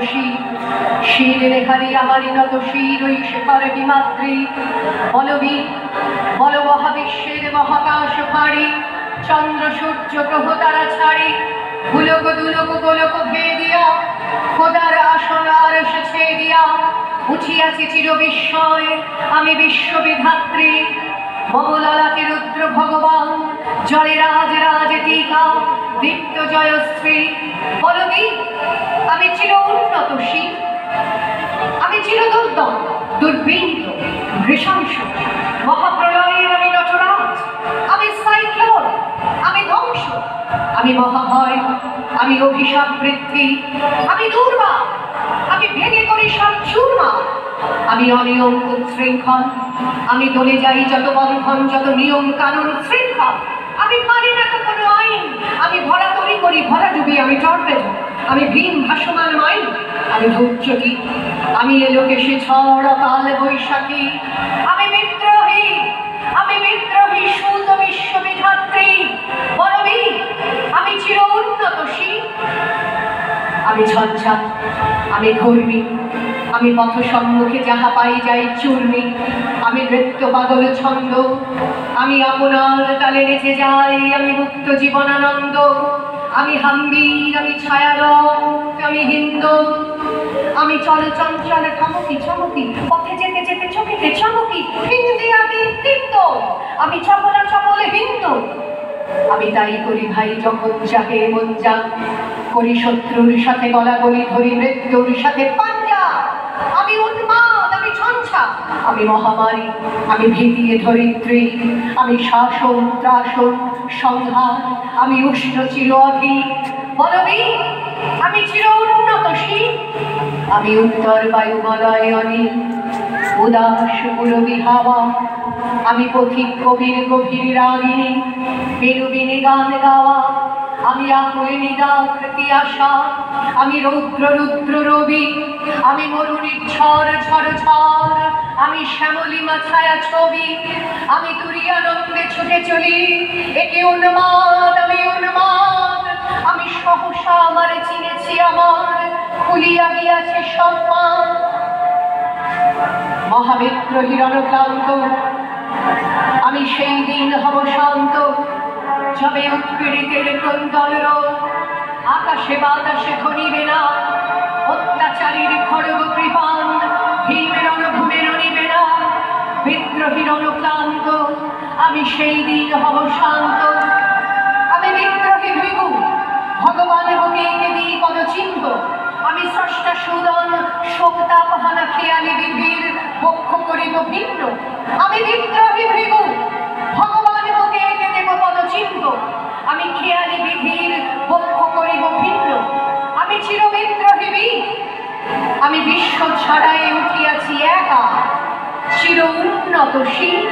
শির শির রেখারি আমারি নত শির ওই শেখর বিমাত্রী বলবী বল মহাবিশ্বের মহাকাশ ফাড়ি চন্দ্র সূর্য গ্রহ তারা ছাড়ি ভুলক দুলক গোলক ভেদিয়া খোদার আসন আর এসেছে দিয়া উঠিয়াছি চির বিস্ময় আমি বিশ্ববিধাত্রী মমলালাতে রুদ্র ভগবান জয় রাজ রাজ টিকা দীপ্ত জয়শ্রী বলবি আমি চির উন্নত শির আমি চির দুর্দম দুর্বিনীত নৃশংস মহাপ্রলয়ের আমি নটরাজ আমি সাইক্লোন আমি ধ্বংস আমি মহাভয় আমি অভিশাপ বৃদ্ধি আমি দুর্বা আমি ভেঙে করি সব চূর্মা আমি অনিয়ম উচ্ছৃঙ্খল আমি দলে যাই যত বন্ধন যত নিয়ম কানুন শৃঙ্খল আমি মানি না কোনো আইন আমি ভরা তরি করি ভরা ডুবি আমি টর্পেড আমি ভীম ভাসমান মাইন আমি ধৈর্যটি আমি এলোকেশে ঝড় কাল বৈশাখী আমি বিদ্রোহী সুত বিশ্ববিধাত্রী বলবি আমি চির উন্নত শির আমি ঝঞ্ঝাট আমি ঘূর্ণি আমি পথ সম্মুখে যাহা পাই যাই চূর্ণি আমি নৃত্য পাগল ছন্দ আমি আপনার তালে নেচে যাই আমি মুক্ত জীবনানন্দ আমি হাম্বির আমি ছায়ারং আমি হিন্দু আমি চল চঞ্চল ঠমকি চমকি পথে যেতে যেতে চোখেতে চমকি হিন্দি আমি তীর্থ আমি চপলা চপলে হিন্দু আমি তাই করি ভাই যখন যাকে মন যা করি শত্রুর সাথে গলাগলি ধরি মৃত্যুর সাথে পাঞ্জা আমি উন্মাদ আমি ঝঞ্ঝা আমি মহামারী আমি ভীতিয়ে ধরিত্রী আমি শাসন ত্রাসন সংহার আমি উষ্ণ চির অধি বলবি আমি চির উন্নত শির আমি উত্তর বায়ুমলয় অনিল উদাস পুরবী হাওয়া আমি পথিক কবির গভীর রাগিনী বেরুবিনী গান গাওয়া আমি আকুল নিদাকৃতি আশা আমি রৌদ্র রুদ্র রবি আমি মরুণীর ঝড় ঝড় ঝড় আমি শ্যামলিমা ছায়া ছবি আমি তুরিয়ানন্দে ছুটে চলি একে উন্মাদ আমি উন্মাদ আমি সহসা আমার চিনেছি আমার খুলিয়া গিয়াছে সম্মান মহাবিদ্রোহী রণক্লান্ত আমি সেই দিন হব শান্ত যবে উৎপীড়িতের ক্রন্দন রোল আকাশে বাতাসে খনিবে না অত্যাচারীর খড়গ কৃপান ভীম রণভূমে রণিবে না বিদ্রোহী রণক্লান্ত আমি সেই দিন হব শান্ত আমি বিদ্রোহী ভৃগু ভগবান বুকে এঁকে দিই পদচিহ্ন আমি স্রষ্টা সুদন শোকতাপহানা খেয়ালি বিধির বক্ষ করিব ভিন্ন আমি বিদ্রোহী ভৃগু ভগবান বুকে এঁকে দেব পদচিহ্ন আমি খেয়ালি বিধির বক্ষ করিব ভিন্ন আমি চির বিদ্রোহী বীর আমি বিশ্ব ছাড়াই উঠিয়াছি একা চির উন্নত শির